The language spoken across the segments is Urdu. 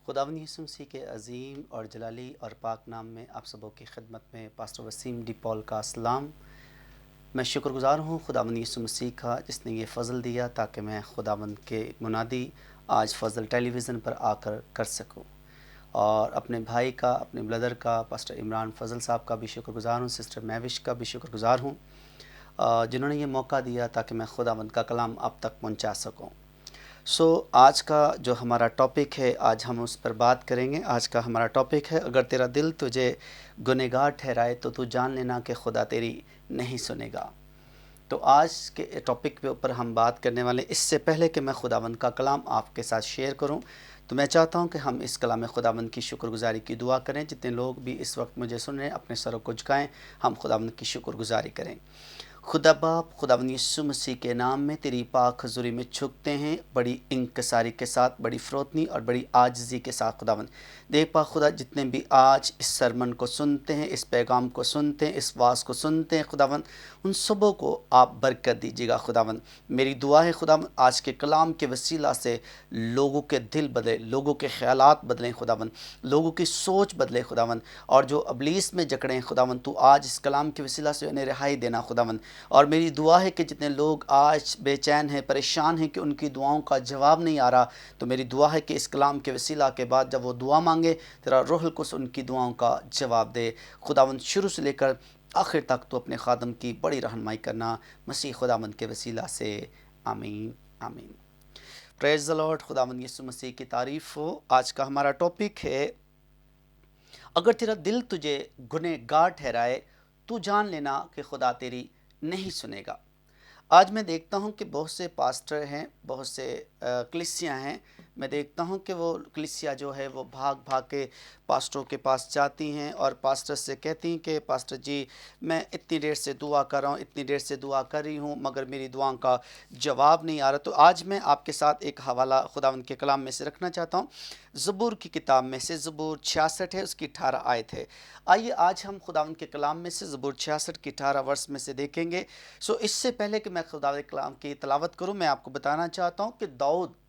خداوند یسوع مسیح کے عظیم اور جلالی اور پاک نام میں آپ سبوں کی خدمت میں پاسٹر وسیم ڈی پال کا سلام۔ میں شکر گزار ہوں خداوند یسوع مسیح کا جس نے یہ فضل دیا تاکہ میں خداوند کے منادی آج فضل ٹیلی ویژن پر آ کر سکوں، اور اپنے بھائی کا، اپنے بردر کا، پاسٹر عمران فضل صاحب کا بھی شکر گزار ہوں، سسٹر میوش کا بھی شکر گزار ہوں جنہوں نے یہ موقع دیا تاکہ میں خداوند کا کلام آپ تک پہنچا سکوں۔ آج کا جو ہمارا ٹاپک ہے، آج ہم اس پر بات کریں گے۔ آج کا ہمارا ٹاپک ہے، اگر تیرا دل تجھے گنہگار ٹھہرائے تو تو جان لینا کہ خدا تیری نہیں سنے گا۔ تو آج کے ٹاپک کے اوپر ہم بات کرنے والے، اس سے پہلے کہ میں خداوند کا کلام آپ کے ساتھ شیئر کروں تو میں چاہتا ہوں کہ ہم اس کلام خداوند کی شکر گزاری کی دعا کریں۔ جتنے لوگ بھی اس وقت مجھے سن رہے ہیں اپنے سروں کو جھکائیں، ہم خداوند کی شکر گزاری کریں۔ خدا باپ، خداوند یسوع مسیح کے نام میں تیری پاک حضوری میں جھکتے ہیں، بڑی انکساری کے ساتھ، بڑی فروتنی اور بڑی عاجزی کے ساتھ خداوند۔ دیکھ پاک خدا، جتنے بھی آج اس سرمن کو سنتے ہیں، اس پیغام کو سنتے ہیں، اس واعظ کو سنتے ہیں خداوند، ان سبوں کو آپ برکت دیجیے گا خداوند۔ میری دعا ہے خداوند آج کے کلام کے وسیلہ سے لوگوں کے دل بدلے، لوگوں کے خیالات بدلیں خداوند، لوگوں کی سوچ بدلے خداوند، اور جو ابلیس میں جکڑے ہیں خداوند تو آج اس کلام کے وسیلہ سے انہیں رہائی دینا خداوند۔ اور میری دعا ہے کہ جتنے لوگ آج بے چین ہیں، پریشان ہیں کہ ان کی دعاؤں کا جواب نہیں آ رہا، تو میری دعا ہے کہ اس کلام کے وسیلہ کے بعد جب وہ دعا مانگے تیرا روح القدس ان کی دعاؤں کا جواب دے خداوند۔ شروع سے لے کر آخر تک تو اپنے خادم کی بڑی رہنمائی کرنا مسیح خداوند کے وسیلہ سے، آمین آمین۔ پریز دی لارڈ، خداوند یسوع مسیح کی تعریف ہو۔ آج کا ہمارا ٹاپک ہے، اگر تیرا دل تجھے گنہگار ٹھہرائے تو جان لینا کہ خدا تیری نہیں سنے گا۔ آج میں دیکھتا ہوں کہ بہت سے پاسٹر ہیں، بہت سے کلیسیاں ہیں، میں دیکھتا ہوں کہ وہ کلیسیا جو ہے وہ بھاگ بھاگ کے پاسٹروں کے پاس جاتی ہیں اور پاسٹر سے کہتی ہیں کہ پاسٹر جی میں اتنی دیر سے دعا کر رہا ہوں، اتنی دیر سے دعا کر رہی ہوں، مگر میری دعاؤں کا جواب نہیں آ رہا۔ تو آج میں آپ کے ساتھ ایک حوالہ خداوند کے کلام میں سے رکھنا چاہتا ہوں، زبور کی کتاب میں سے، زبور 66 ہے، اس کی 18 آیت ہے۔ آئیے آج ہم خداوند کے کلام میں سے زبور 66 کی 18 ورس میں سے دیکھیں گے۔ اس سے پہلے کہ میں خداوند کے کلام کی تلاوت کروں، میں آپ کو بتانا چاہتا ہوں کہ داؤد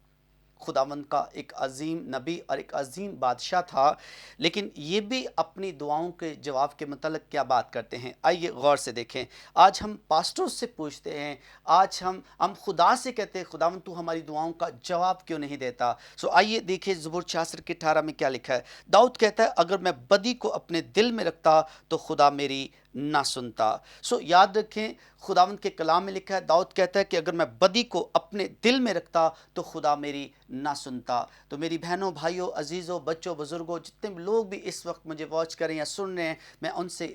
خداوند کا ایک عظیم نبی اور ایک عظیم بادشاہ تھا، لیکن یہ بھی اپنی دعاؤں کے جواب کے متعلق کیا بات کرتے ہیں، آئیے غور سے دیکھیں۔ آج ہم پاسٹروں سے پوچھتے ہیں، آج ہم خدا سے کہتے ہیں خداوند تو ہماری دعاؤں کا جواب کیوں نہیں دیتا۔ آئیے دیکھیں زبور 66 کی 18 میں کیا لکھا ہے۔ داؤد کہتا ہے، اگر میں بدی کو اپنے دل میں رکھتا تو خدا میری نہ سنتا۔ یاد رکھیں خداوند کے کلام میں لکھا ہے، داؤد کہتا ہے کہ اگر میں بدی کو اپنے دل میں رکھتا تو خدا میری نہ سنتا۔ تو میری بہنوں، بھائیوں، عزیزوں، بچوں، بزرگوں، جتنے لوگ بھی اس وقت مجھے واچ کریں یا سن رہے ہیں، میں ان سے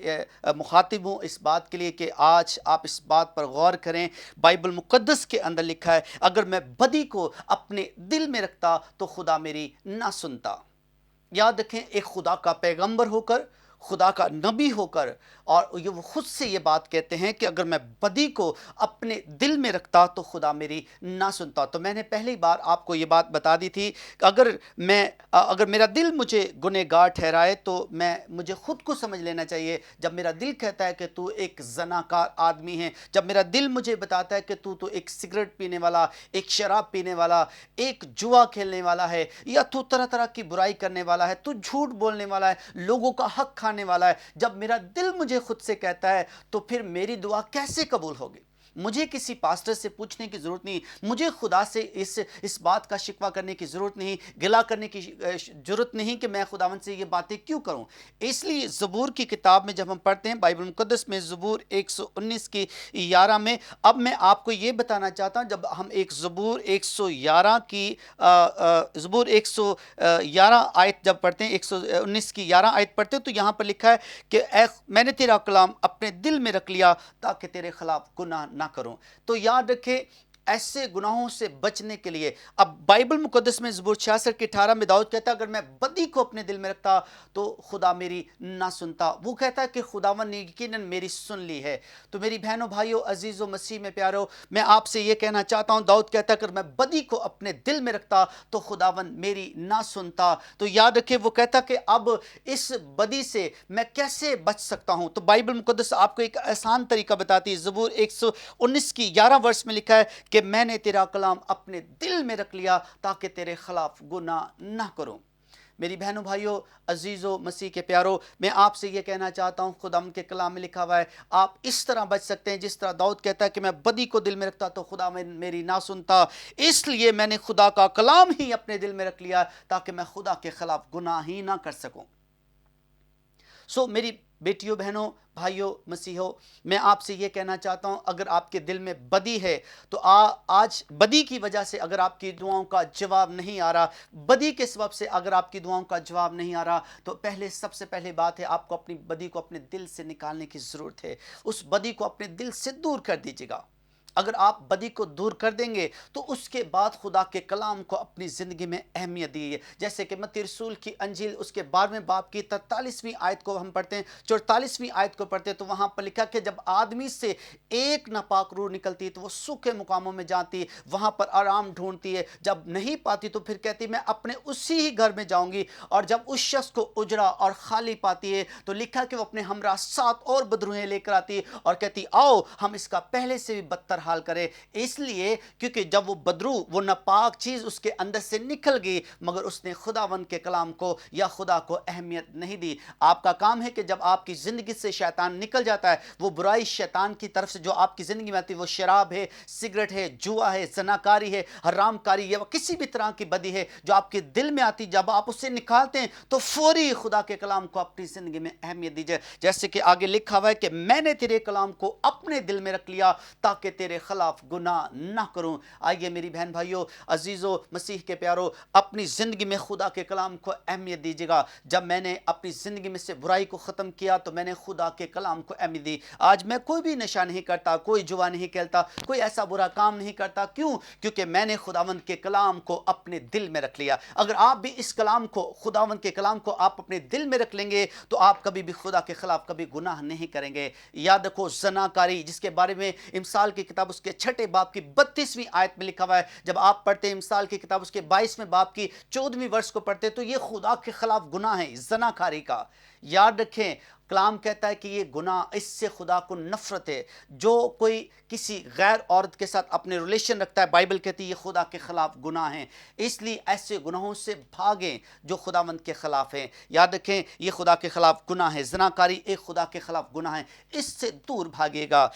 مخاطب ہوں اس بات کے لیے کہ آج آپ اس بات پر غور کریں۔ بائبل مقدس کے اندر لکھا ہے، اگر میں بدی کو اپنے دل میں رکھتا تو خدا میری نہ سنتا۔ یاد رکھیں، ایک خدا کا پیغمبر ہو کر، خدا کا نبی ہو کر، اور وہ خود سے یہ بات کہتے ہیں کہ اگر میں بدی کو اپنے دل میں رکھتا تو خدا میری نہ سنتا۔ تو میں نے پہلی بار آپ کو یہ بات بتا دی تھی کہ اگر میرا دل مجھے گنہگار ٹھہرائے تو مجھے خود کو سمجھ لینا چاہیے۔ جب میرا دل کہتا ہے کہ تو ایک زناکار آدمی ہے، جب میرا دل مجھے بتاتا ہے کہ تو ایک سگریٹ پینے والا، ایک شراب پینے والا، ایک جوا کھیلنے والا ہے، یا تو طرح طرح کی برائی کرنے والا ہے، تو جھوٹ بولنے والا ہے، لوگوں کا حق کھانے والا ہے، جب میرا دل مجھے خود سے کہتا ہے تو پھر میری دعا کیسے قبول ہوگی؟ مجھے کسی پاسٹر سے پوچھنے کی ضرورت نہیں، مجھے خدا سے اس بات کا شکوہ کرنے کی ضرورت نہیں، گلا کرنے کی ضرورت نہیں کہ میں خداوند سے یہ باتیں کیوں کروں۔ اس لیے زبور کی کتاب میں جب ہم پڑھتے ہیں بائبل مقدس میں، زبور 119 کی 11 میں، اب میں آپ کو یہ بتانا چاہتا ہوں، جب ہم ایک زبور 111 کی زبور 111 آیت جب پڑھتے ہیں، 119 کی 11 آیت پڑھتے ہیں، تو یہاں پر لکھا ہے کہ میں نے تیرا کلام اپنے دل میں رکھ لیا تاکہ تیرے خلاف گناہ نہ کروں۔ تو یاد رکھیں، ایسے گناہوں سے بچنے کے لیے، اب بائبل مقدس میں زبور 66 کی 18 میں داؤد کہتا ہے، اگر میں بدی کو اپنے دل میں رکھتا تو خدا میری نہ سنتا۔ وہ کہتا ہے کہ خداوند نے یقیناً میری سن لی ہے۔ تو میری بہنوں، بھائیوں، عزیزوں، مسیح میں پیارو، میں آپ سے یہ کہنا چاہتا ہوں، داؤد کہتا ہے اگر میں بدی کو اپنے دل میں رکھتا تو خداوند میری نہ سنتا۔ تو یاد رکھیں، وہ کہتا کہ اب اس بدی سے میں کیسے بچ سکتا ہوں۔ تو بائبل مقدس آپ کو ایک آسان طریقہ بتاتی ہے۔ زبور 119 کی 11 ورس میں لکھا ہے کہ میں نے تیرا کلام اپنے دل میں رکھ لیا تاکہ تیرے خلاف گناہ نہ کروں۔ میری بہنوں بھائیوں عزیزو مسیح کے پیارو، میں آپ سے یہ کہنا چاہتا ہوں، خداوند کے کلام میں لکھا ہوا ہے آپ اس طرح بچ سکتے ہیں جس طرح داؤد کہتا ہے کہ میں بدی کو دل میں رکھتا تو خدا میری نہ سنتا، اس لیے میں نے خدا کا کلام ہی اپنے دل میں رکھ لیا تاکہ میں خدا کے خلاف گناہ ہی نہ کر سکوں۔ میری بیٹیوں، بہنوں، بھائیوں، مسیحوں، میں آپ سے یہ کہنا چاہتا ہوں، اگر آپ کے دل میں بدی ہے تو آج بدی کی وجہ سے اگر آپ کی دعاؤں کا جواب نہیں آ رہا، بدی کے سبب سے اگر آپ کی دعاؤں کا جواب نہیں آ رہا، تو سب سے پہلے بات ہے آپ کو اپنی بدی کو اپنے دل سے نکالنے کی ضرورت ہے۔ اس بدی کو اپنے دل سے دور کر دیجیے گا۔ اگر آپ بدی کو دور کر دیں گے تو اس کے بعد خدا کے کلام کو اپنی زندگی میں اہمیت دیجیے، جیسے کہ متی رسول کی انجیل اس کے 12ویں باب کی 43ویں آیت کو ہم پڑھتے ہیں، 44ویں آیت کو پڑھتے ہیں، تو وہاں پر لکھا کہ جب آدمی سے ایک ناپاک روح نکلتی ہے تو وہ سوکھے مقاموں میں جاتی ہے، وہاں پر آرام ڈھونڈتی ہے، جب نہیں پاتی تو پھر کہتی میں اپنے اسی ہی گھر میں جاؤں گی، اور جب اس شخص کو اجڑا اور خالی پاتی ہے تو لکھا کہ وہ اپنے ہمراہ 7 اور بدروہیں لے کر آتی ہے اور کہتی آؤ ہم اس کا پہلے سے بھی بدتر حال کرے، اس لیے کیونکہ جب وہ بدرو، وہ ناپاک چیز اس کے اندر سے نکل گئی، مگر اس نے خداوند کے کلام کو یا خدا کو اہمیت نہیں دی۔ آپ کا کام ہے کہ جب آپ کی زندگی سے شیطان نکل جاتا ہے، وہ برائی شیطان کی طرف سے جو آپ کی زندگی میں آتی ہے، وہ شراب ہے، سگریٹ ہے، جوا ہے، زناکاری ہے، حرام کاری یا کسی بھی طرح کی بدی ہے جو آپ کے دل میں آتی، جب آپ اسے نکالتے ہیں تو فوری خدا کے کلام کو اپنی زندگی میں اہمیت دیجیے، جیسے کہ آگے لکھا ہوا ہے کہ میں نے تیرے کلام کو اپنے دل میں رکھ لیا تاکہ تیرے خلاف گناہ نہ کروں۔ آئیے میری بہن بھائیوں، عزیزو، مسیح کے پیارو، اپنی زندگی میں خدا کے کلام کو اہمیت دیجیے گا۔ جب میں نے اپنی زندگی میں سے برائی کو ختم کیا تو میں نے خدا کے کلام کو اہمیت دی۔ آج میں کوئی بھی نشہ نہیں کرتا، کوئی جوا نہیں کھیلتا، کوئی ایسا برا کام نہیں کرتا، کیوں؟ کیونکہ میں نے خداوند کے کلام کو اپنے دل میں رکھ لیا۔ اگر آپ بھی اس کلام کو، خداوند کے کلام کو آپ اپنے دل میں رکھ لیں گے تو آپ کبھی بھی خدا کے خلاف کبھی گناہ نہیں کریں گے۔ یاد رکھو زناکاری، جس کے بارے میں امثال کی کتاب اس کے 6 باب کی 32ویں آیت میں لکھا ہوا ہے، جب آپ پڑھتے ہیں امثال کی کتاب اس کے 22ویں باب کی 14ویں ورس کو پڑھتے ہیں تو یہ خدا کے خلاف گناہ ہے زناکاری کا۔ یاد رکھیں، کلام کہتا ہے کہ یہ گناہ، اس سے خدا کو نفرت ہے۔ جو کوئی کسی غیر عورت کے ساتھ اپنے ریلیشن رکھتا ہے، بائبل کہتی ہے یہ خدا کے خلاف گناہ ہیں، اس لیے ایسے گناہوں سے بھاگیں جو خداوند کے خلاف ہیں۔ یاد رکھیں یہ خدا کے خلاف گناہ ہے، زناکاری ایک خدا کے خلاف گناہ ہے، اس سے دور بھاگے گا۔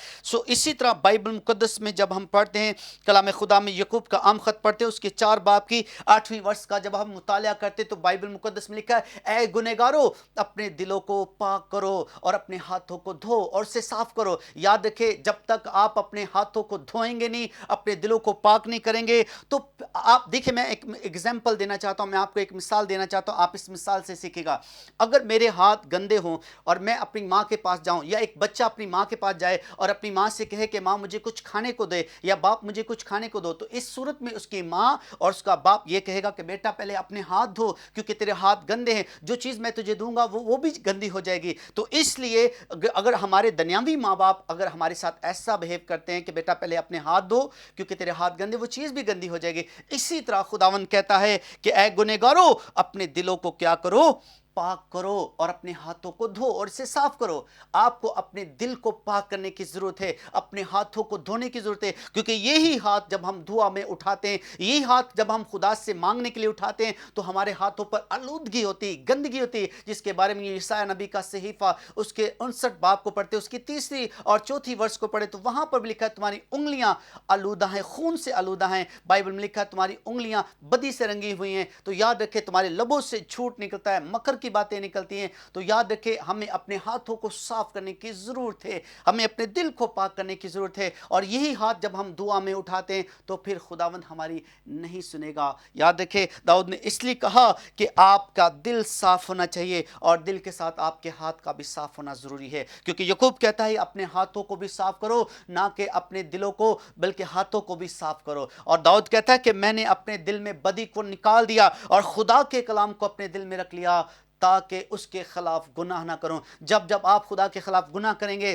اسی طرح بائبل مقدس میں جب ہم پڑھتے ہیں کلام خدا میں یعقوب کا عام خط پڑھتے ہیں، اس کے 4 باب کی 8ویں ورس کا جب ہم مطالعہ کرتے تو بائبل مقدس میں لکھا ہے اے گنہگارو اپنے دلوں کو پاک کرو اور اپنے ہاتھوں کو دھو اور اسے صاف کرو۔ یاد رکھیں جب تک آپ اپنے ہاتھوں کو دھوئیں گے نہیں، اپنے دلوں کو پاک نہیں کریں گے تو آپ دیکھیں، میں ایک ایگزامپل دینا چاہتا ہوں، میں آپ کو ایک مثال دینا چاہتا ہوں، آپ اس مثال سے سیکھے گا۔ اگر میرے ہاتھ گندے ہوں اور میں اپنی ماں کے پاس جاؤں، یا ایک بچہ اپنی ماں کے پاس جائے اور اپنی ماں سے کہے کہ ماں مجھے کچھ کھانے کو دے یا باپ مجھے کچھ کھانے کو دو، تو اس صورت میں اس کی ماں اور اس کا باپ یہ کہے گا کہ بیٹا پہلے اپنے ہاتھ دھو کیونکہ تیرے ہاتھ گندے ہیں، جو چیز میں تجھے دوں گا وہ بھی گندی ہو جائے گی۔ تو اس لیے اگر ہمارے دنیاوی ماں باپ اگر ہمارے ساتھ ایسا بہیو کرتے ہیں کہ بیٹا پہلے اپنے ہاتھ دھو کیونکہ تیرے ہاتھ گندے، وہ چیز بھی گندی ہو جائے گی۔ اسی طرح خداوند کہتا ہے کہ اے گنہگارو اپنے دلوں کو کیا کرو، پاک کرو اور اپنے ہاتھوں کو دھو اور اسے صاف کرو۔ آپ کو اپنے دل کو پاک کرنے کی ضرورت ہے، اپنے ہاتھوں کو دھونے کی ضرورت ہے، کیونکہ یہی ہاتھ جب ہم دعا میں اٹھاتے ہیں، یہی ہاتھ جب ہم خدا سے مانگنے کے لیے اٹھاتے ہیں تو ہمارے ہاتھوں پر آلودگی ہوتی، گندگی ہوتی، جس کے بارے میں یسایا نبی کا صحیفہ اس کے 59 باب کو پڑھتے، اس کی 3 اور 4 ورس کو پڑھے تو وہاں پر بھی لکھا ہے تمہاری انگلیاں آلودہ ہیں، خون سے آلودہ ہیں۔ بائبل میں لکھا ہے تمہاری انگلیاں بدی سے رنگی ہوئی ہیں۔ تو یاد رکھے تمہارے لبوں سے جھوٹ نکلتا ہے، مکر کی باتیں نکلتی ہیں، تو یاد رکھے ہمیں اپنے ہاتھوں کو صاف کرنے کی ضرورت ہے، ہمیں اپنے دل کو پاک کرنے کی ضرورت ہے، اور یہی ہاتھ جب ہم دعا میں اٹھاتے ہیں تو پھر خداوند ہماری نہیں سنے گا۔ یاد رکھے داؤد نے اس لیے کہا کہ آپ کا دل صاف ہونا چاہیے اور دل کے ساتھ آپ کے ہاتھ کا بھی صاف ہونا ضروری ہے، کیونکہ یعقوب کہتا ہے اپنے ہاتھوں کو بھی صاف کرو، نہ کہ اپنے دلوں کو بلکہ ہاتھوں کو بھی صاف کرو۔ اور داؤد کہتا ہے کہ میں نے اپنے دل میں بدی کو نکال دیا اور خدا کے کلام کو اپنے دل میں رکھ لیا تاکہ اس کے خلاف گناہ نہ کروں۔ جب آپ خدا کے خلاف گناہ کریں گے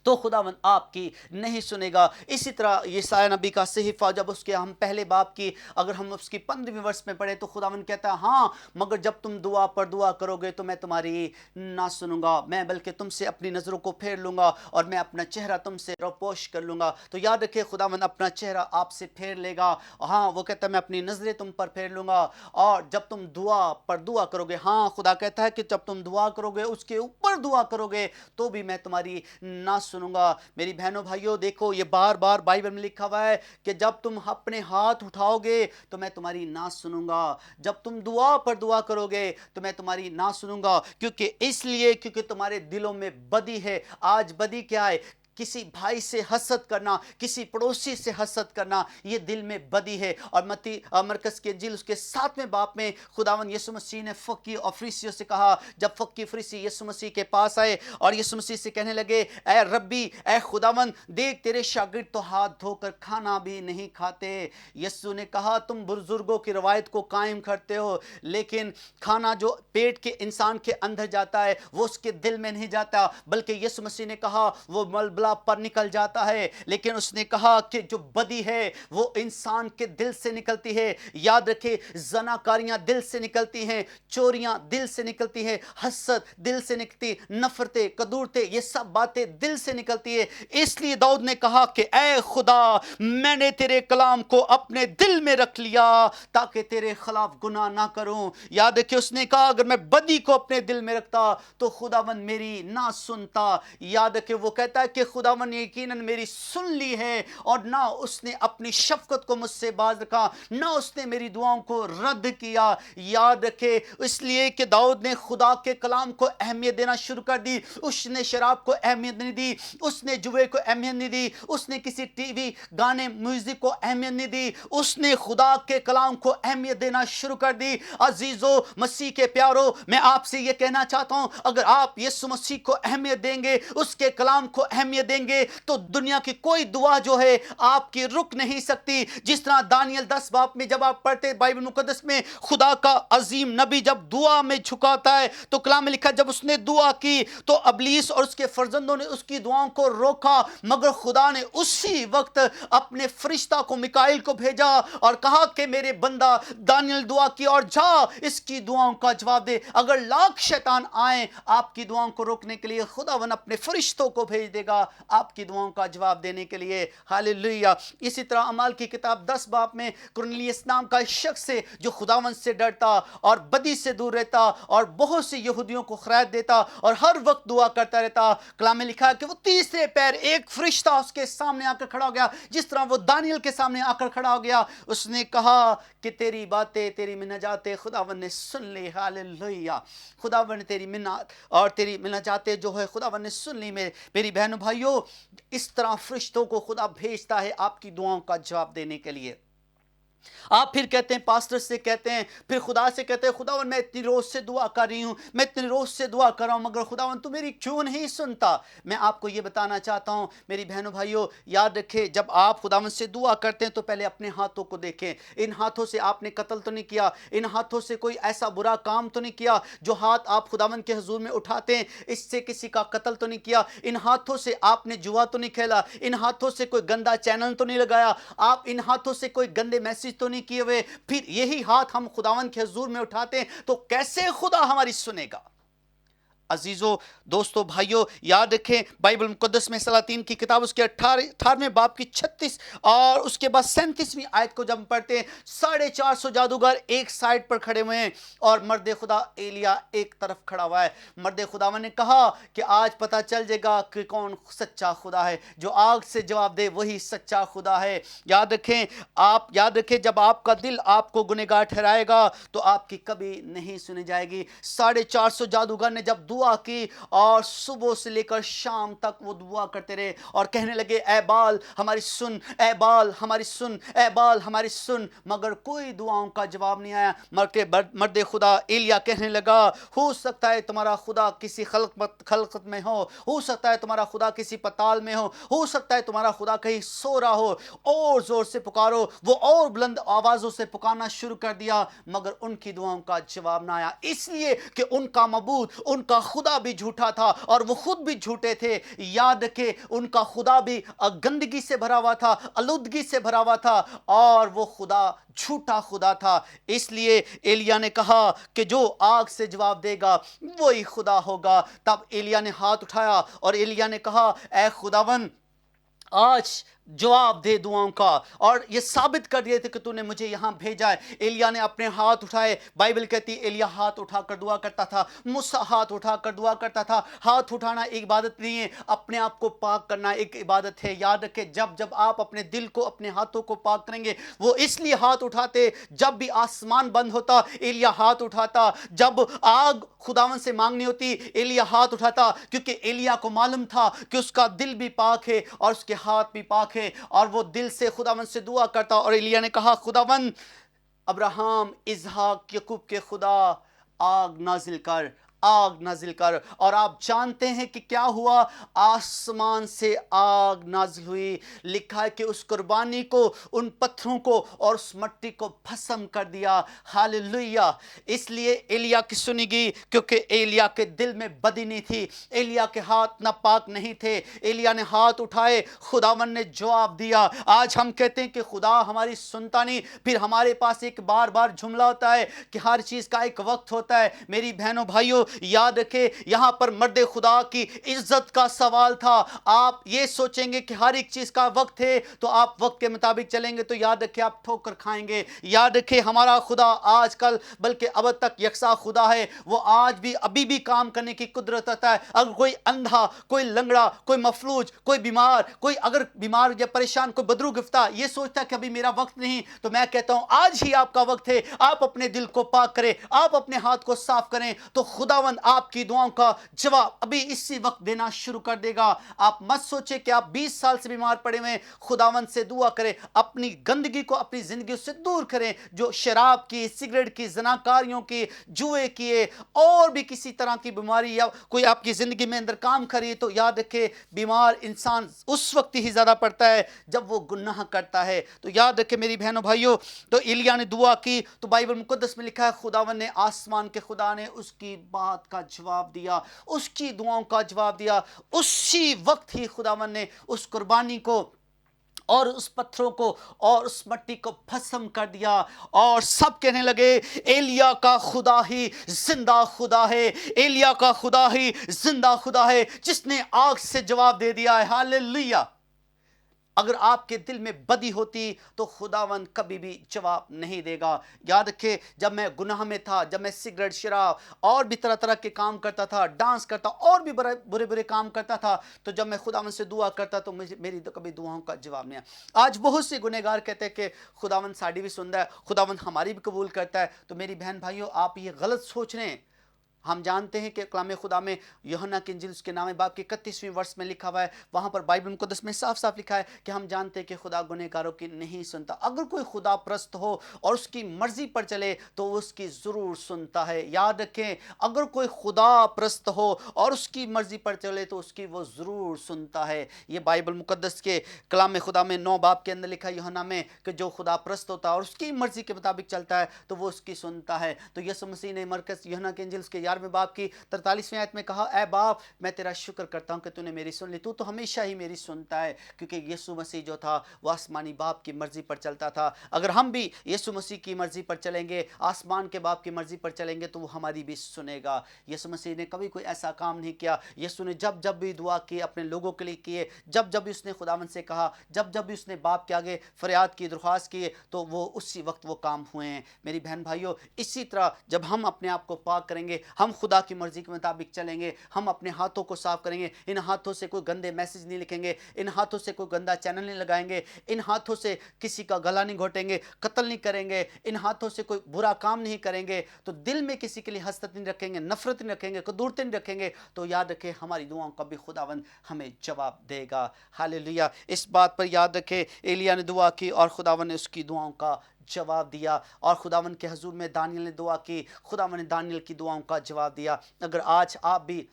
تو خداوند آپ کی نہیں سنے گا۔ اسی طرح یسایہ نبی کا صحیفہ جب اس کے ہم پہلے باب کی اگر ہم اس کی 15ویں ورس میں پڑھیں تو خداوند کہتا ہے ہاں مگر جب تم دعا پر دعا کرو گے تو میں تمہاری نہ سنوں گا، میں بلکہ تم سے اپنی نظروں کو پھیر لوں گا اور میں اپنا چہرہ تم سے روپوش کر لوں گا۔ تو یاد رکھے خداوند اپنا چہرہ آپ سے پھیر لے گا، ہاں وہ کہتا ہے میں اپنی نظریں تم پر پھیر لوں گا، اور جب تم دعا پر دعا کرو گے، ہاں خدا کہتا ہے کہ جب تم دعا کرو گے اس کے اوپر دعا کرو گے تو بھی میں تمہاری نہ سنوں گا۔ میری بہنوں بھائیوں دیکھو یہ بار بار بائبل میں لکھا ہوا ہے کہ جب تم اپنے ہاتھ اٹھاؤ گے تو میں تمہاری نہ سنوں گا، جب تم دعا پر دعا کرو گے تو میں تمہاری نہ سنوں گا، کیونکہ تمہارے دلوں میں بدی ہے۔ آج بدی کیا ہے؟ کسی بھائی سے حسد کرنا، کسی پڑوسی سے حسد کرنا، یہ دل میں بدی ہے۔ اور مرکز کے انجیل اس کے 7ویں باب میں خداوند یسوع مسیح نے فقی اور فریسیوں سے کہا، جب فقی فریسی یسوع مسیح کے پاس آئے اور یسوع مسیح سے کہنے لگے اے ربی، اے خداوند دیکھ تیرے شاگرد تو ہاتھ دھو کر کھانا بھی نہیں کھاتے۔ یسوع نے کہا تم بزرگوں کی روایت کو قائم کرتے ہو، لیکن کھانا جو پیٹ کے انسان کے اندر جاتا ہے وہ اس کے دل میں نہیں جاتا، بلکہ یسوع مسیح نے کہا وہ ملبلہ پر نکل جاتا ہے، لیکن اس نے کہا کہ جو بدی ہے وہ انسان کے دل سے نکلتی ہے۔ یاد رکھے زناکاریاں دل سے نکلتی ہیں، چوریاں دل سے نکلتی ہیں، حسد دل سے نکلتی، نفرتیں، کدورتیں، یہ سب باتیں دل سے نکلتی ہے۔ اس لیے داؤد نے کہا کہ اے خدا میں نے تیرے کلام کو اپنے دل میں رکھ لیا تاکہ تیرے خلاف گناہ نہ کروں۔ یاد رکھے اس نے کہا اگر میں بدی کو اپنے دل میں رکھتا تو خداوند میری نہ سنتا۔ یاد رکھے وہ کہتا ہے کہ خداوند نے یقیناً میری سن لی ہے اور نہ اس نے اپنی شفقت کو مجھ سے باز رکھا، نہ اس نے میری دعاؤں کو رد کیا۔ یاد رکھے اس لیے کہ داؤد نے خدا کے کلام کو اہمیت دینا شروع کر دی، اس نے شراب کو اہمیت نہیں دی، اس نے جوئے کو اہمیت نہیں دی، اس نے کسی ٹی وی گانے میوزک کو اہمیت نہیں دی، اس نے خدا کے کلام کو اہمیت دینا شروع کر دی۔ عزیزو مسیح کے پیارو میں آپ سے یہ کہنا چاہتا ہوں اگر آپ یسوع مسیح کو اہمیت دیں گے، اس کے کلام کو اہمیت دیں گے تو دنیا کی کوئی دعا جو ہے آپ کی رک نہیں سکتی۔ جس طرح دانیل 10 باب میں جب آپ پڑھتے بائبل مقدس میں خدا کا عظیم نبی جب دعا میں جھکاتا ہے تو کلام میں لکھا جب اس نے دعا کی تو ابلیس اور اس کے فرزندوں نے اس کی دعاؤں کو روکا، مگر خدا نے اسی وقت اپنے فرشتہ کو میکائیل کو بھیجا اور کہا کہ میرے بندہ دانیل دعا کی اور جا اس کی دعاؤں کا جواب دے۔ اگر لاکھ شیطان آئیں آپ کی دعاؤں کو روکنے کے لیے خداوند اپنے فرشتوں کو بھیج دے گا آپ کی دعاؤں کا جواب دینے کے لیے۔ ہاللیلویہ۔ اسی طرح اعمال کی کتاب 10 باب میں کرنیلیس نام کا ایک شخص ہے جو خداوند سے ڈرتا اور بدی سے دور رہتا اور بہت سے یہودیوں کو خیرات دیتا اور ہر وقت دعا کرتا رہتا۔ کلام میں لکھا ہے کہ وہ تیسرے پیر ایک فرشتہ اس کے سامنے آ کر کھڑا ہو گیا، جس طرح وہ دانیل کے سامنے آ کر کھڑا ہو گیا۔ اس نے کہا کہ تیری باتیں، تیری مناجاتیں خداوند نے سن لی۔ ہاللیلویہ۔ خداوند نے تیری منات اور تیری مناجاتیں جو ہے خداوند نے سن لی۔ میری بہنوں بھائیوں اس طرح فرشتوں کو خدا بھیجتا ہے آپ کی دعاؤں کا جواب دینے کے لیے۔ آپ پھر کہتے ہیں پاسٹر سے کہتے ہیں، پھر خدا سے کہتے ہیں خداوند میں اتنی روز سے دعا کر رہی ہوں، میں اتنی روز سے دعا کر رہا ہوں مگر خداوند تو میری کیوں نہیں سنتا؟ میں آپ کو یہ بتانا چاہتا ہوں میری بہنوں بھائیوں یاد رکھیں جب آپ خداوند سے دعا کرتے ہیں تو پہلے اپنے ہاتھوں کو دیکھیں۔ ان ہاتھوں سے آپ نے قتل تو نہیں کیا، ان ہاتھوں سے کوئی ایسا برا کام تو نہیں کیا، جو ہاتھ آپ خداوند کے حضور میں اٹھاتے ہیں اس سے کسی کا قتل تو نہیں کیا، ان ہاتھوں سے آپ نے جوا تو نہیں کھیلا، ان ہاتھوں سے کوئی گندا چینل تو نہیں لگایا، آپ ان ہاتھوں سے کوئی گندے میسج تو نہیں کیے ہوئے۔ پھر یہی ہاتھ ہم خداوند کے حضور میں اٹھاتے ہیں تو کیسے خدا ہماری سنے گا؟ عزیزو دوستو بھائیو یاد رکھیں بائبل مقدس میں سلاطین کی کتاب اس کے 18ویں باب کی 36 اور اس کے بعد 37ویں آیت کو جب ہم پڑھتے ہیں 450 جادوگر ایک سائڈ پر کھڑے ہوئے ہیں اور مرد خدا ایلیا ایک طرف کھڑا ہوا ہے۔ مرد خدا نے کہا کہ آج پتہ چل جائے گا کہ کون سچا خدا ہے، جو آگ سے جواب دے وہی سچا خدا ہے۔ یاد رکھیں جب آپ کا دل آپ کو گنہگار ٹھہرائے گا تو آپ کی کبھی نہیں سنی جائے گی۔ 450 جادوگر نے جب دعا کی اور صبح سے لے کر شام تک وہ دعا کرتے رہے اور کہنے لگے اے بال ہماری سن، اے بال ہماری سن، اے بال ہماری سن، مگر کوئی دعاؤں کا جواب نہیں آیا۔ مرد خدا ایلیا کہنے لگا ہو سکتا ہے تمہارا خدا کسی خلقت میں ہو سکتا ہے تمہارا خدا کسی پتال میں ہو سکتا ہے تمہارا خدا کہیں سو رہا ہو، اور زور سے پکارو۔ وہ اور بلند آوازوں سے پکارنا شروع کر دیا مگر ان کی دعاؤں کا جواب نہ آیا، اس لیے کہ ان کا معبود، ان کا خدا بھی جھوٹا تھا اور وہ خود بھی جھوٹے تھے. یاد رکھے ان کا خدا بھی گندگی سے بھرا ہوا تھا, آلودگی سے بھرا ہوا تھا, اور وہ خدا جھوٹا خدا تھا. اس لیے ایلیاہ نے کہا کہ جو آگ سے جواب دے گا وہی خدا ہوگا. تب ایلیاہ نے ہاتھ اٹھایا اور ایلیاہ نے کہا اے خداوند آج جواب دے دعاؤں کا, اور یہ ثابت کر دیے تھے کہ تو نے مجھے یہاں بھیجا ہے. ایلیاہ نے اپنے ہاتھ اٹھائے. بائبل کہتی ہے ایلیاہ ہاتھ اٹھا کر دعا کرتا تھا, موسیٰ ہاتھ اٹھا کر دعا کرتا تھا. ہاتھ اٹھانا ایک عبادت نہیں ہے, اپنے آپ کو پاک کرنا ایک عبادت ہے. یاد رکھے جب آپ اپنے دل کو, اپنے ہاتھوں کو پاک کریں گے, وہ اس لیے ہاتھ اٹھاتے جب بھی آسمان بند ہوتا ایلیاہ ہاتھ اٹھاتا, جب آگ خداوند سے مانگنی ہوتی ایلیاہ ہاتھ اٹھاتا, کیونکہ ایلیاہ کو معلوم تھا کہ اس کا دل بھی پاک ہے اور اس کے ہاتھ بھی پاک ہے, اور وہ دل سے خداوند سے دعا کرتا. اور ایلیاہ نے کہا خداوند ابراہیم, اسحاق, یعقوب کے خدا آگ نازل کر, آگ نازل کر. اور آپ جانتے ہیں کہ کیا ہوا, آسمان سے آگ نازل ہوئی. لکھا ہے کہ اس قربانی کو, ان پتھروں کو اور اس مٹی کو بھسم کر دیا. ہاللویا. اس لیے ایلیاہ کی سنی گئی کیونکہ ایلیاہ کے دل میں بدی نہیں تھی, ایلیاہ کے ہاتھ ناپاک نہیں تھے. ایلیاہ نے ہاتھ اٹھائے, خداوند نے جواب دیا. آج ہم کہتے ہیں کہ خدا ہماری سنتا نہیں, پھر ہمارے پاس ایک بار بار جملہ ہوتا ہے کہ ہر چیز کا ایک وقت ہوتا ہے. میری بہنوں بھائیوں یاد رکھے یہاں پر مرد خدا کی عزت کا سوال تھا. آپ یہ سوچیں گے کہ ہر ایک چیز کا وقت ہے تو آپ وقت کے مطابق چلیں گے, تو یاد رکھے آپ ٹھوکر کھائیں گے. یاد رکھے ہمارا خدا آج کل بلکہ اب تک یکساں خدا ہے. وہ آج بھی ابھی بھی کام کرنے کی قدرت رہتا ہے. اگر کوئی اندھا, کوئی لنگڑا, کوئی مفلوج, کوئی بیمار, کوئی اگر بیمار یا پریشان, کوئی بدرو گفتہ یہ سوچتا ہے کہ ابھی میرا وقت نہیں, تو میں کہتا ہوں آج ہی آپ کا وقت ہے. آپ اپنے دل کو پاک کریں, آپ اپنے ہاتھ کو صاف کریں, تو خداوند آپ کی دعاؤں کا جواب ابھی اسی وقت دینا شروع کر دے گا. آپ مت سوچیں کہ آپ 20 سال سے بیمار پڑے ہوئے ہیں. خداوند سے دعا کریں, اپنی گندگی کو اپنی زندگی سے دور کریں. جو شراب کی, سگریٹ کی, زناکاریوں کی, جوئے کیے, اور بھی کسی طرح کی بیماری یا کوئی آپ کی زندگی میں اندر کام کری, تو یاد رکھے بیمار انسان اس وقت ہی زیادہ پڑتا ہے جب وہ گناہ کرتا ہے. تو یاد رکھے میری بہنوں بھائیوں, تو ایلیاہ نے دعا کی تو بائبل مقدس میں لکھا ہے خداوند نے, آسمان کے خدا نے اس کی بات کا جواب دیا, اس کی دعاؤں کا جواب دیا. اسی وقت ہی خداوند نے اس قربانی کو اور اس پتھروں کو اور اس مٹی کو بھسم کر دیا, اور سب کہنے لگے ایلیاہ کا خدا ہی زندہ خدا ہے, ایلیاہ کا خدا ہی زندہ خدا ہے جس نے آگ سے جواب دے دیا ہے. ہاللویا. اگر آپ کے دل میں بدی ہوتی تو خداوند کبھی بھی جواب نہیں دے گا. یاد رکھے جب میں گناہ میں تھا, جب میں سگریٹ, شراب اور بھی طرح طرح کے کام کرتا تھا, ڈانس کرتا اور بھی برے برے کام کرتا تھا, تو جب میں خداوند سے دعا کرتا تو میری کبھی دعاؤں کا جواب نہیں آیا. آج بہت سے گنہگار کہتے ہیں کہ خداوند ساڑی بھی سنتا ہے, خداوند ہماری بھی قبول کرتا ہے. تو میری بہن بھائیوں آپ یہ غلط سوچ رہے ہیں. ہم جانتے ہیں کہ کلام خدا میں یوحنا کی انجیل اس کے 9 باب کے 31ویں ورس میں لکھا ہوا ہے, وہاں پر بائبل مقدس میں صاف صاف لکھا ہے کہ ہم جانتے ہیں کہ خدا گنہگاروں کی نہیں سنتا. اگر کوئی خدا پرست ہو اور اس کی مرضی پر چلے تو اس کی ضرور سنتا ہے. یاد رکھیں اگر کوئی خدا پرست ہو اور اس کی مرضی پر چلے تو اس کی وہ ضرور سنتا ہے. یہ بائبل مقدس کے کلام خدا میں 9 باب کے اندر لکھا ہے یوحنا میں کہ جو خدا پرست ہوتا ہے اور اس کی مرضی کے مطابق چلتا ہے تو وہ اس کی سنتا ہے. تو یسوع مسیح نے مرکز یوحنا کے انجیل کے 11ویں باب کی 43ویں آیت میں کہا اے باپ میں تیرا شکر کرتا ہوں کہ تو نے میری سن لی, تو ہمیشہ ہی میری سنتا ہے, کیونکہ یسوع مسیح جو تھا وہ آسمانی باپ کی مرضی پر چلتا تھا. اگر ہم بھی یسوع مسیح کی مرضی پر چلیں گے, آسمان کے باپ کی مرضی پر چلیں گے, تو وہ ہماری بھی سنے گا. یسوع مسیح نے کبھی کوئی ایسا کام نہیں کیا. یسوع نے جب بھی دعا کی اپنے لوگوں کے لیے کیے, جب بھی اس نے خداوند سے کہا, جب بھی اس نے باپ کے آگے فریاد کی, درخواست کی, تو وہ اسی وقت وہ کام ہوئے ہیں. میری بہن بھائیوں اسی طرح جب ہم اپنے آپ کو پاک کریں گے, ہم خدا کی مرضی کے مطابق چلیں گے, ہم اپنے ہاتھوں کو صاف کریں گے, ان ہاتھوں سے کوئی گندے میسج نہیں لکھیں گے, ان ہاتھوں سے کوئی گندا چینل نہیں لگائیں گے, ان ہاتھوں سے کسی کا گلا نہیں گھوٹیں گے, قتل نہیں کریں گے, ان ہاتھوں سے کوئی برا کام نہیں کریں گے, تو دل میں کسی کے لیے حسد نہیں رکھیں گے, نفرت نہیں رکھیں گے, قدورتیں نہیں رکھیں گے, تو یاد رکھیں ہماری دعاؤں کا بھی خداوند ہمیں جواب دے گا. ہاللویا. اس بات پر یاد رکھیں ایلیاہ نے دعا کی اور خداوند نے اس کی دعاؤں کا جواب دیا, اور خداوند کے حضور میں دانیل نے دعا کی, خداوند نے دانیل کی دعاؤں کا جواب دیا. اگر آج آپ بھی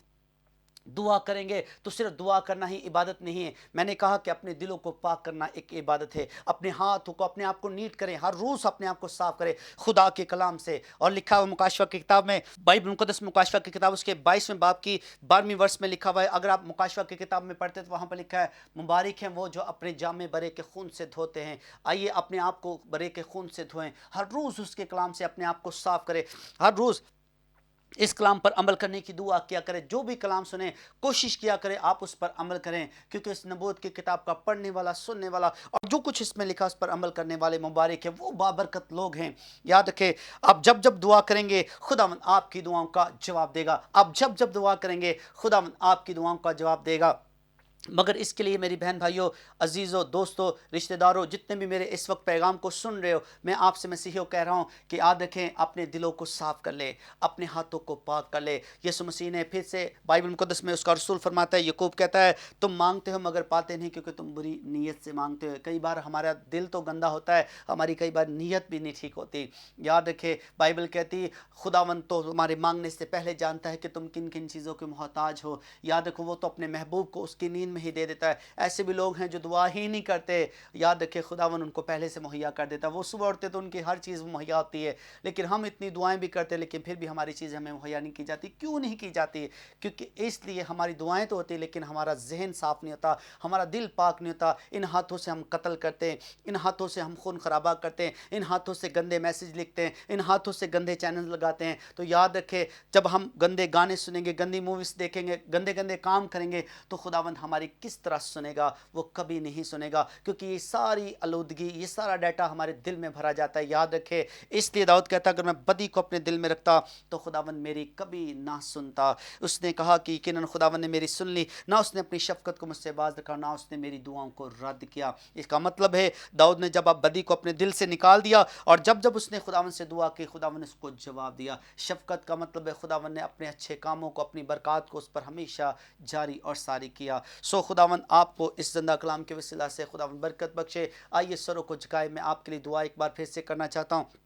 دعا کریں گے تو صرف دعا کرنا ہی عبادت نہیں ہے، میں نے کہا کہ اپنے دلوں کو پاک کرنا ایک عبادت ہے، اپنے ہاتھوں کو، اپنے آپ کو نیٹ کریں، ہر روز اپنے آپ کو صاف کریں خدا کے کلام سے۔ اور لکھا ہوا مکاشفہ کی کتاب میں، بائبل مقدس مکاشفہ کی کتاب اس کے 22ویں باب کی 12ویں ورس میں لکھا ہوا ہے، اگر آپ مکاشفہ کی کتاب میں پڑھتے تو وہاں پر لکھا ہے مبارک ہیں وہ جو اپنے جامے برے کے خون سے دھوتے ہیں۔ آئیے اپنے آپ کو برے کے خون سے دھوئیں، ہر روز اس کے کلام سے اپنے آپ کو صاف کریں، ہر روز اس کلام پر عمل کرنے کی دعا کیا کریں، جو بھی کلام سنیں کوشش کیا کریں آپ اس پر عمل کریں، کیونکہ اس نبوت کی کتاب کا پڑھنے والا، سننے والا اور جو کچھ اس میں لکھا اس پر عمل کرنے والے مبارک ہیں، وہ بابرکت لوگ ہیں۔ یاد رکھیں، آپ جب جب دعا کریں گے خداوند آپ کی دعاؤں کا جواب دے گا، آپ جب جب دعا کریں گے خداوند آپ کی دعاؤں کا جواب دے گا۔ مگر اس کے لیے میری بہن بھائیوں، عزیزوں، دوستوں، رشتہ داروں، جتنے بھی میرے اس وقت پیغام کو سن رہے ہو، میں آپ سے مسیحیوں کہہ رہا ہوں کہ یاد رکھیں اپنے دلوں کو صاف کر لے، اپنے ہاتھوں کو پاک کر لے۔ یسوع مسیح نے پھر سے بائبل مقدس میں اس کا رسول فرماتا ہے، یعقوب کہتا ہے تم مانگتے ہو مگر پاتے نہیں کیونکہ تم بری نیت سے مانگتے ہو۔ کئی بار ہمارا دل تو گندا ہوتا ہے، ہماری کئی بار نیت بھی نہیں ٹھیک ہوتی۔ یاد رکھے بائبل کہتی ہے خداوند تو تمہارے مانگنے سے پہلے جانتا ہے کہ تم کن کن چیزوں کے محتاج ہو۔ یاد رکھو وہ تو اپنے محبوب کو اس کی نیند میں ہی دے دیتا ہے۔ ایسے بھی لوگ ہیں جو دعا ہی نہیں کرتے، یاد رکھے خداوند ان کو پہلے سے مہیا کر دیتا ہے، وہ صبح اٹھتے تو ان کی ہر چیز مہیا ہوتی ہے، لیکن ہم اتنی دعائیں بھی کرتے لیکن پھر بھی ہماری چیزیں ہمیں مہیا نہیں کی جاتی۔ کیوں نہیں کی جاتی؟ کیونکہ اس لیے ہماری دعائیں تو ہوتی لیکن ہمارا ذہن صاف نہیں ہوتا، ہمارا دل پاک نہیں ہوتا۔ ان ہاتھوں سے ہم قتل کرتے ہیں، ان ہاتھوں سے ہم خون خرابہ کرتے ہیں، ان ہاتھوں سے گندے میسج لکھتے ہیں، ان ہاتھوں سے گندے چینل لگاتے ہیں۔ تو یاد رکھے جب ہم گندے گانے سنیں گے، گندی موویز دیکھیں گے، گندے گندے کام کریں گے تو خداوند ہماری کس طرح سنے گا؟ وہ کبھی نہیں سنے گا، کیونکہ یہ ساری آلودگی، یہ سارا ڈیٹا ہمارے دل میں بھرا جاتا ہے۔ یاد رکھے اس لیے داؤد کہتا اگر میں بدی کو اپنے دل میں رکھتا تو خداوند میری کبھی نہ سنتا۔ اس نے کہا کہ یقیناً خداوند نے میری سن لی، نہ اس نے اپنی شفقت کو مجھ سے باز رکھا، نہ اس نے میری دعاؤں کو رد کیا۔ اس کا مطلب ہے داؤد نے جب بدی کو اپنے دل سے نکال دیا اور جب جب اس نے خداوند سے دعا کی خداوند نے اس کو جواب دیا۔ شفقت کا مطلب ہے خداوند نے اپنے اچھے کاموں کو، اپنی برکات کو اس پر ہمیشہ جاری اور ساری کیا۔ سو خداوند آپ کو اس زندہ کلام کے وسیلہ سے خداوند برکت بخشے۔ آئیے سروں کو جھکائے، میں آپ کے لیے دعا ایک بار پھر سے کرنا چاہتا ہوں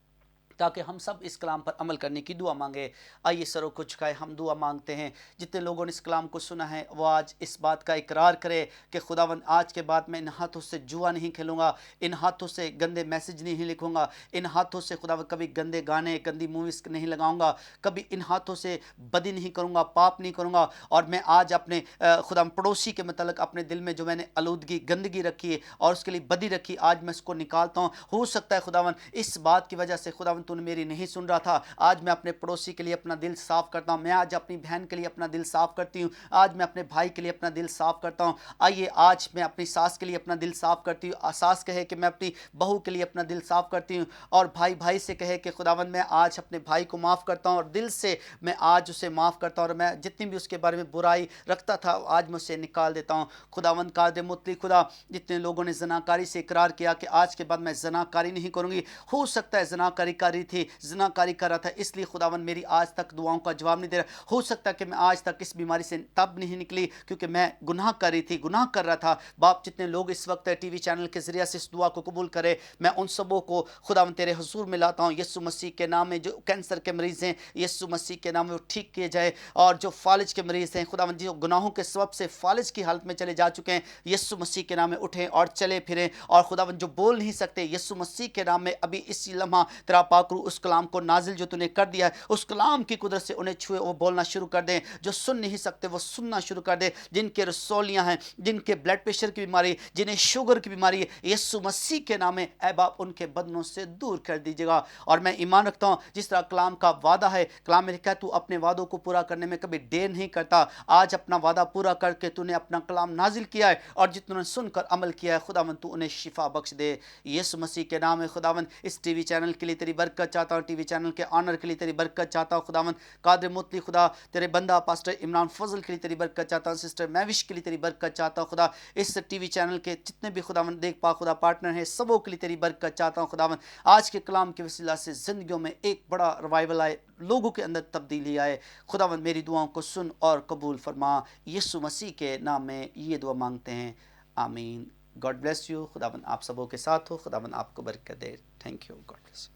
تاکہ ہم سب اس کلام پر عمل کرنے کی دعا مانگے۔ آئیے سروں کو جھکائے، ہم دعا مانگتے ہیں۔ جتنے لوگوں نے اس کلام کو سنا ہے وہ آج اس بات کا اقرار کرے کہ خداوند آج کے بعد میں ان ہاتھوں سے جوا نہیں کھیلوں گا، ان ہاتھوں سے گندے میسج نہیں لکھوں گا، ان ہاتھوں سے خداوند کبھی گندے گانے، گندی موویز نہیں لگاؤں گا، کبھی ان ہاتھوں سے بدی نہیں کروں گا، پاپ نہیں کروں گا۔ اور میں آج اپنے خداوند پڑوسی کے متعلق اپنے دل میں جو میں نے آلودگی، گندگی رکھی ہے اور اس کے لیے بدی رکھی، آج میں اس کو نکالتا ہوں۔ ہو سکتا ہے خداوند اس بات کی وجہ سے خداوند تو نے میری نہیں سن رہا تھا، آج میں اپنے پڑوسی کے لیے اپنا دل صاف کرتا ہوں، میں آج اپنی بہن کے لیے اپنا دل صاف کرتی ہوں، آج میں اپنے بھائی کے لیے اپنا دل صاف کرتا ہوں۔ آئیے آج میں اپنی ساس کے لیے اپنا دل صاف کرتی ہوں، ساس کہے کہ میں اپنی بہو کے لیے اپنا دل صاف کرتی ہوں، اور بھائی بھائی سے کہے کہ خداوند میں آج اپنے بھائی کو معاف کرتا ہوں اور دل سے میں آج اسے معاف کرتا ہوں، اور میں جتنی بھی اس کے بارے میں برائی رکھتا تھا آج میں اسے نکال دیتا ہوں۔ خداوند قادر مطلق خدا، جتنے لوگوں نے زناکاری سے اقرار کیا کہ آج کے بعد میں زناکاری نہیں کروں گی، ہو سکتا ہے زناکاری کاری تھی، زناکاری کر رہا تھا اس لیے خداوند میری آج تک دعاؤں کا جواب نہیں دے رہا، ہو سکتا ہے کہ میں آج تک اس بیماری سے تب نہیں نکلی کیونکہ میں گناہ کر رہی تھی، گناہ کر رہا تھا۔ باپ جتنے لوگ اس وقت ٹی وی چینل کے ذریعے سے اس دعا کو قبول کرے، میں ان سبوں کو خداوند تیرے حضور میں لاتا ہوں یسوع مسیح کے نام میں۔ جو کینسر کے مریض ہیں یسوع مسیح کے نام میں وہ ٹھیک کیے جائے، اور جو فالج کے مریض ہیں خداوند جو گناہوں کے سبب سے فالج کی حالت میں چلے جا چکے ہیں یسوع مسیح کے نام میں اٹھیں اور چلے پھریں، اور خداوند جو بول نہیں سکتے یسوع مسیح کے نام میں ابھی اسی لمحہ تیرا پاک روح اس کلام کو نازل جو تو نے کر دیا ہے اس کلام کی قدرت سے انہیں چھوئے، وہ بولنا شروع کر دیں، جو سن نہیں سکتے وہ سننا شروع کر دیں، جن کے رسولیاں ہیں، جن کے بلڈ پریشر کی بیماری، جنہیں شوگر کی بیماری ہے یسوع مسیح کے نام میں اے باپ ان کے بدنوں سے دور کر دیجیے گا۔ اور میں ایمان رکھتا ہوں جس طرح کلام کا وعدہ ہے، کلام میں لکھا ہے تو اپنے وعدوں کو پورا کرنے میں کبھی دیر نہیں کرتا، آج اپنا وعدہ پورا کر کے تو نے اپنا کلام نازل کیا ہے، اور جتنوں نے سن کر عمل کیا ہے خداوند تو انہیں شفا بخش دے یسوع مسیح کے نام میں۔ خداوند اس ٹی وی چینل کے لیے تیری برکت چاہتا ہوں، ٹی وی چینل کے آنر کے لیے تیری برکت چاہتا ہوں خداوند قادر مطلق خدا، تیرے بندہ پاسٹر عمران فضل کے لیے تیری برکت چاہتا ہوں، سسٹر میوش کے لیے تیری برکت چاہتا ہوں خدا، اس ٹی وی چینل کے جتنے بھی خداوند دیکھ پا خدا پارٹنر ہیں سبوں کے لیے تیری برکت چاہتا ہوں خداوند، آج کے کلام کے وسیلہ سے زندگیوں میں ایک بڑا ریوائول آئے، لوگوں کے اندر تبدیلی آئے۔ خداوند میری دعاؤں کو سن اور قبول فرما، یسوع مسیح کے نام میں یہ دعا مانگتے ہیں، آمین۔ گاڈ بلیس یو، خداوند آپ سبوں کے ساتھ ہو، خداوند آپ کو برکت دے، تھینک یو، گاڈ بلیس۔